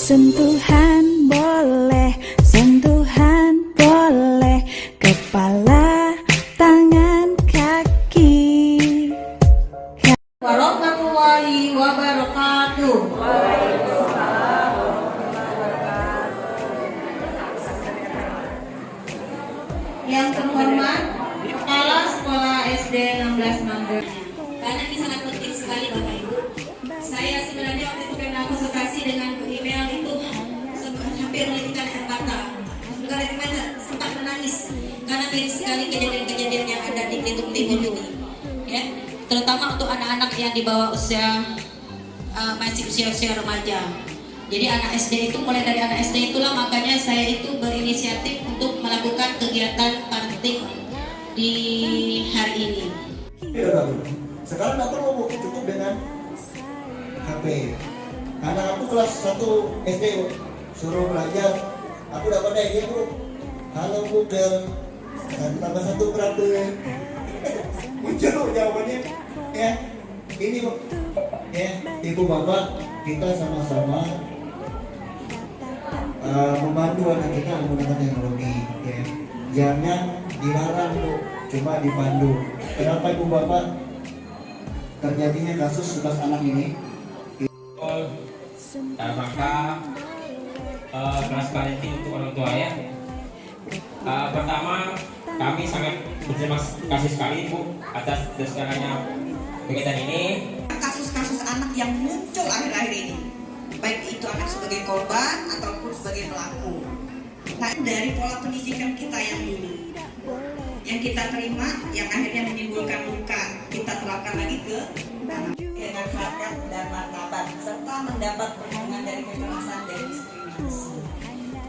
Sentuhan boleh, sentuhan boleh, kepala, tangan, kaki. Warahmatullahi wabarakatuh. Yang terhormat Kepala Sekolah SD 16 Manggar. Karena ini sangat penting sekali Bapak Ibu. Saya sebenarnya waktu itu karena konsultasi dengan email itu hampir menitikkan air mata. Bukan air mata, sempat menangis karena banyak sekali kejadian-kejadian yang ada di Belitung Timur ini. Ya, terutama untuk anak-anak yang di bawah usia masih usia remaja. Jadi anak SD itu, mulai dari anak SD itulah makanya saya itu berinisiatif untuk melakukan kegiatan parenting di hari ini. Sekarang aku mau cukup dengan HP. Karena aku kelas 1 SD suruh belajar, aku dapat idea Bu. Halo Google, 1+1 berapa? Muncul jawabannya. Ya, ini Bu. Ya, Ibu Bapak, kita sama-sama membantu anak kita menggunakan teknologi. Ya. Jangan dilarang Bu, cuma dipandu. Kenapa Ibu Bapak terjadinya kasus 11 anak ini? Dalam rangka kelas parenting untuk orang tua ya. Pertama, kami sangat berterima kasih sekali Bu atas terselenggaranya kegiatan ini. Kasus-kasus anak yang muncul akhir-akhir ini, baik itu anak sebagai korban ataupun sebagai pelaku. Nah, dari pola pendidikan kita yang dulu, yang kita terima, yang akhirnya menimbulkan luka, kita terapkan lagi ke anak dengan harkat dan martabat, serta mendapat perlindungan dari kekerasan dan diskriminasi.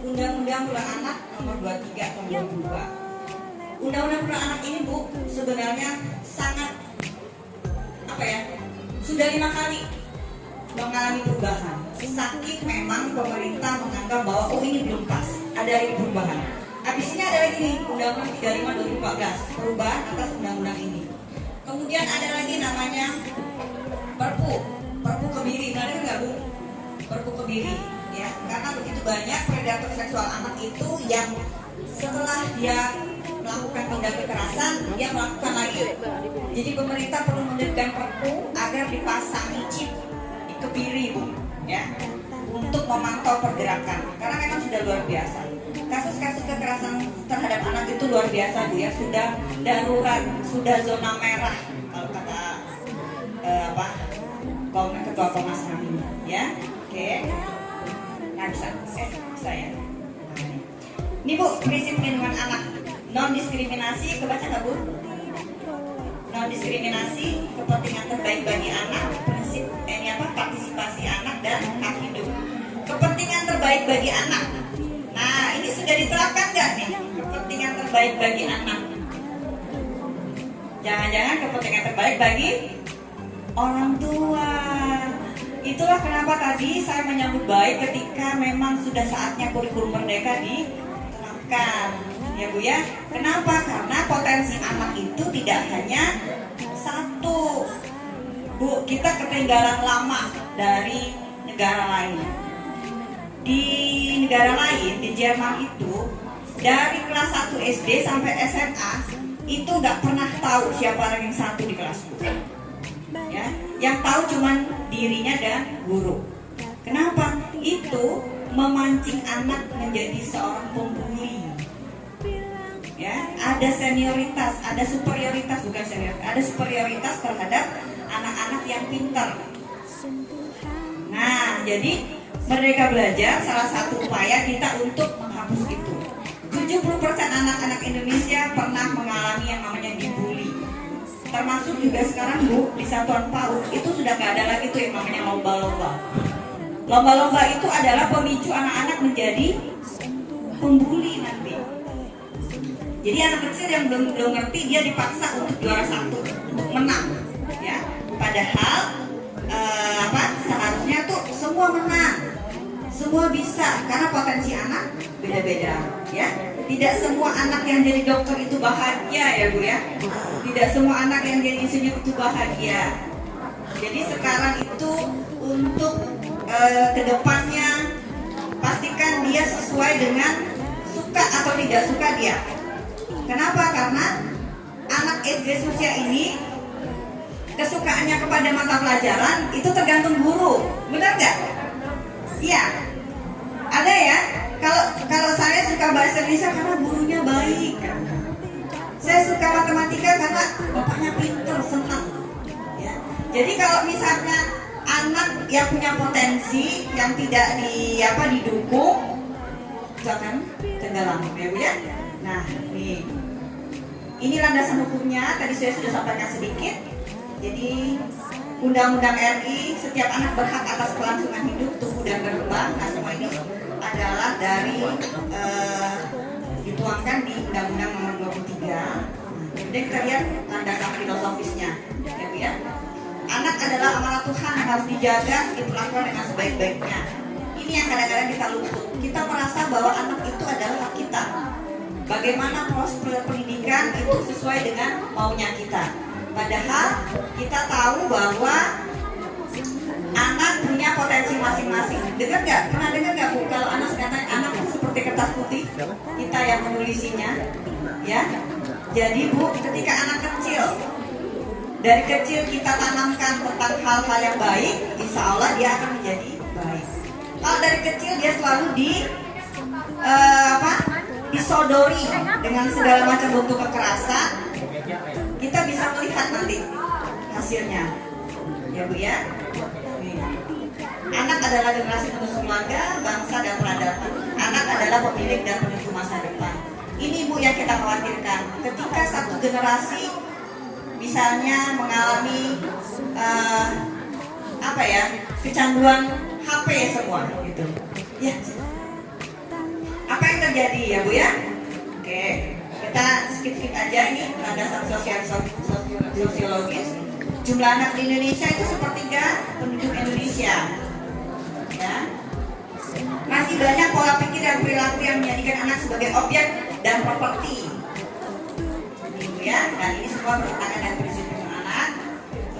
Undang-Undang Perlindungan Anak Nomor 23 Tahun 2002. Undang-Undang Perlindungan Anak ini Bu sebenarnya sangat sudah 5 kali mengalami perubahan. Saking memang pemerintah menganggap bahwa ini belum pas, ada lagi perubahan. Habis ini ada lagi nih Undang-Undang 35 2014 perubahan atas undang-undang ini. Kemudian ada lagi namanya Perpu Kebiri, ada nggak Bu? Perpu Kebiri, ya, karena begitu banyak predator seksual anak itu yang setelah dia melakukan tindak kekerasan, dia melakukan lagi. Jadi pemerintah perlu menerbitkan perpu agar dipasangi chip di kebiri Bu, ya, untuk memantau pergerakan. Karena memang sudah luar biasa. Kasus-kasus kekerasan terhadap anak itu luar biasa Bu, ya, sudah darurat, sudah zona merah kalau kata Ketua Komnas HAM ini, ya. Oke. Nah, bisa ya. Ini Bu, prinsip perlindungan anak, non diskriminasi, kebaca nggak Bu? Non diskriminasi, kepentingan terbaik bagi anak, prinsip partisipasi anak dan hak hidup. Kepentingan terbaik bagi anak. Nah, ini sudah diterapkan nggak nih? Kepentingan terbaik bagi anak. Jangan-jangan kepentingan terbaik bagi orang tua. Itulah kenapa tadi saya menyambut baik ketika memang sudah saatnya kurikulum merdeka diterapkan, ya Bu ya. Kenapa? Karena potensi anak itu tidak hanya satu Bu, kita ketinggalan lama dari negara lain. Di negara lain, di Jerman itu, dari kelas 1 SD sampai SMA itu nggak pernah tahu siapa ranking 1 di kelasku, ya. Yang tahu cuman dirinya dan guru. Kenapa? Itu memancing anak menjadi seorang pembuli. Ya, ada senioritas, ada superioritas, bukan senioritas, ada superioritas terhadap anak-anak yang pintar. Nah, jadi Merdeka Belajar salah satu upaya kita untuk menghapus itu. 70% anak-anak Indonesia pernah mengalami yang namanya dibully. Termasuk juga sekarang Bu, di satuan PAUD itu sudah gak ada lagi tuh yang namanya lomba-lomba. Lomba-lomba itu adalah pemicu anak-anak menjadi pembuli nanti. Jadi anak kecil yang belum ngerti, dia dipaksa untuk juara 1, untuk menang, ya. Padahal seharusnya tuh semua menang, semua bisa, karena potensi anak beda-beda, ya. Tidak semua anak yang jadi dokter itu bahagia, ya Bu ya. Tidak semua anak yang jadi insinyur itu bahagia. Jadi sekarang itu untuk kedepannya dia sesuai dengan suka atau tidak suka dia. Kenapa? Karena anak SD usia ini kesukaannya kepada mata pelajaran itu tergantung guru, benar nggak? Iya, ada ya. Kalau saya suka bahasa Indonesia karena gurunya baik. Saya suka matematika karena bapaknya pintar, senang. Ya. Jadi kalau misalnya anak yang punya potensi yang tidak didukung, jangan tenggelam, ya Bu ya. Nah, ini landasan hukumnya. Tadi saya sudah sampaikan sedikit. Jadi Undang-Undang RI, setiap anak berhak atas kelangsungan hidup, tumbuh dan berkembang. Nah, semua ini adalah dari dituangkan di Undang-Undang Nomor 23. Kemudian kita lihat landasan filosofisnya, ya Bu ya. Anak adalah amanat Tuhan yang harus dijaga, diperlakukan dengan sebaik-baiknya. Ini yang kadang-kadang kita luput. Kita merasa bahwa anak itu adalah hak kita. Bagaimana proses pendidikan itu sesuai dengan maunya kita. Padahal kita tahu bahwa anak punya potensi masing-masing. Dengar nggak? Pernah dengar nggak Bu? Kalau anak sekarang anak itu seperti kertas putih, kita yang menulisinya, ya. Jadi Bu, ketika anak kecil, dari kecil kita tanamkan tentang hal-hal yang baik, insya Allah dia akan menjadi baik. Kalau dari kecil dia selalu disodori dengan segala macam bentuk kekerasan, kita bisa melihat nanti hasilnya, ya Bu ya. Anak adalah generasi penerus keluarga, bangsa dan peradaban. Anak adalah pemilik dan penentu masa depan. Ini Bu yang kita khawatirkan. Ketika satu generasi misalnya mengalami kecanduan HP semua gitu, ya. Apa yang terjadi ya Bu ya? Oke, kita skip aja ini landasan sosiologis. Jumlah anak di Indonesia itu sepertiga penduduk Indonesia, ya. Masih banyak pola pikir dan perilaku yang menjadikan anak sebagai objek dan properti, gitu ya. Dan ini semua bertentangan dengan prinsip perlindungan anak.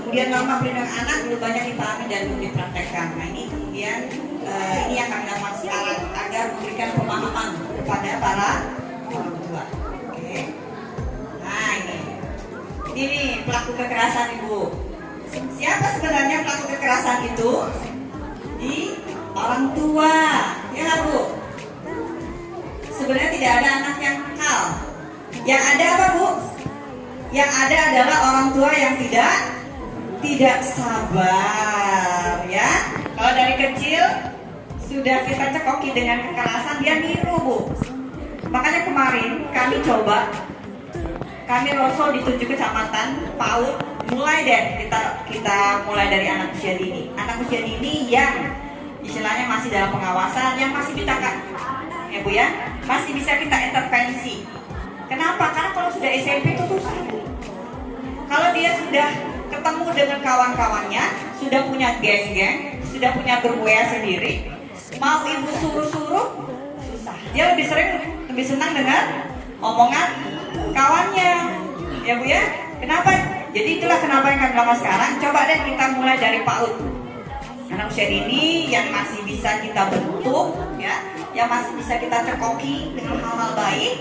Kemudian norma perlindungan anak belum banyak dipahami dan belum dipraktekkan. Nah ini kemudian ini yang kami lakukan sekarang agar memberikan pemahaman kepada para orang tua. Oke. Nah ini pelaku kekerasan Ibu. Siapa sebenarnya pelaku kekerasan itu? Di orang tua, ya Bu. Sebenarnya tidak ada anak yang nakal. Yang ada apa Bu? Yang ada adalah orang tua yang tidak sabar, ya. Kalau dari kecil sudah kita cekoki dengan kekerasan, dia niru Bu. Makanya kemarin kami Roso di 7 kecamatan PAUD mulai deh kita mulai dari anak usia dini. Anak usia dini yang istilahnya masih dalam pengawasan, yang masih bisa ya Bu ya, masih bisa kita intervensi. Kenapa? Karena kalau sudah SMP itu susah Bu. Kalau dia sudah ketemu dengan kawan-kawannya, sudah punya geng-geng, sudah punya berbuaya sendiri, mau ibu suruh-suruh susah. Dia lebih senang dengan omongan kawannya, ya Bu ya. Kenapa? Jadi itulah kenapa yang kami lakukan sekarang. Coba deh kita mulai dari PAUD. Anak usia dini yang masih bisa kita bentuk, ya, yang masih bisa kita cekoki dengan hal-hal baik.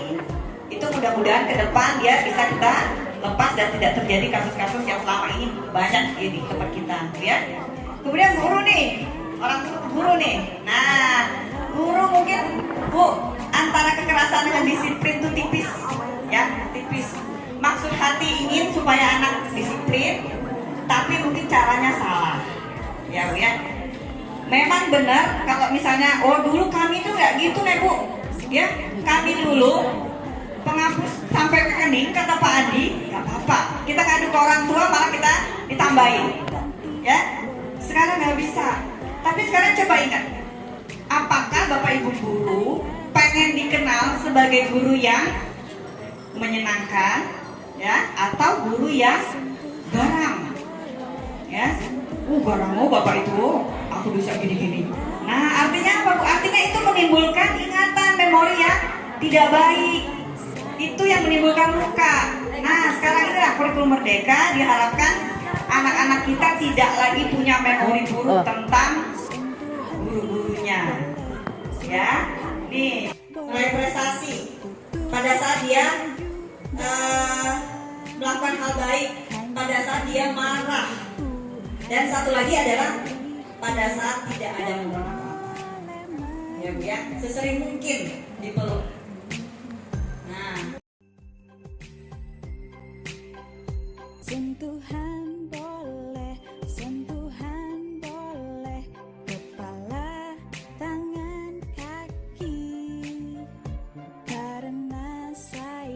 Itu mudah-mudahan ke depan dia bisa kita lepas dan tidak terjadi kasus-kasus yang selama ini banyak di tempat kita, ya. Kemudian guru nih, guru nih. Nah, guru mungkin Bu antara kekerasan dengan disiplin itu tipis, ya, tipis. Maksud hati ingin supaya anak disiplin, tapi mungkin caranya salah, ya Bu ya. Memang benar kalau misalnya, oh dulu kami tuh nggak gitu nih Bu, ya. Kami dulu penghapus sampai ke kening kata Pak Adi, nggak apa-apa. Kita ngadu ke orang tua malah kita ditambahin, ya. Sekarang nggak bisa. Tapi sekarang coba ingat, apakah Bapak Ibu guru pengen dikenal sebagai guru yang menyenangkan, ya, atau guru yang garang, ya? Garang Bapak itu, aku bisa gini-gini. Nah, artinya apa Bu? Artinya itu menimbulkan ingatan memori yang tidak baik. Itu yang menimbulkan luka. Nah, sekarang inilah kurikulum merdeka diharapkan anak-anak kita tidak lagi punya memori buruk tentang guru-gurunya, ya. Ini meraih prestasi pada saat dia melakukan hal baik, pada saat dia marah, dan satu lagi adalah pada saat tidak ada momen apa-apa. Ya Bu ya, sesering mungkin dipeluk.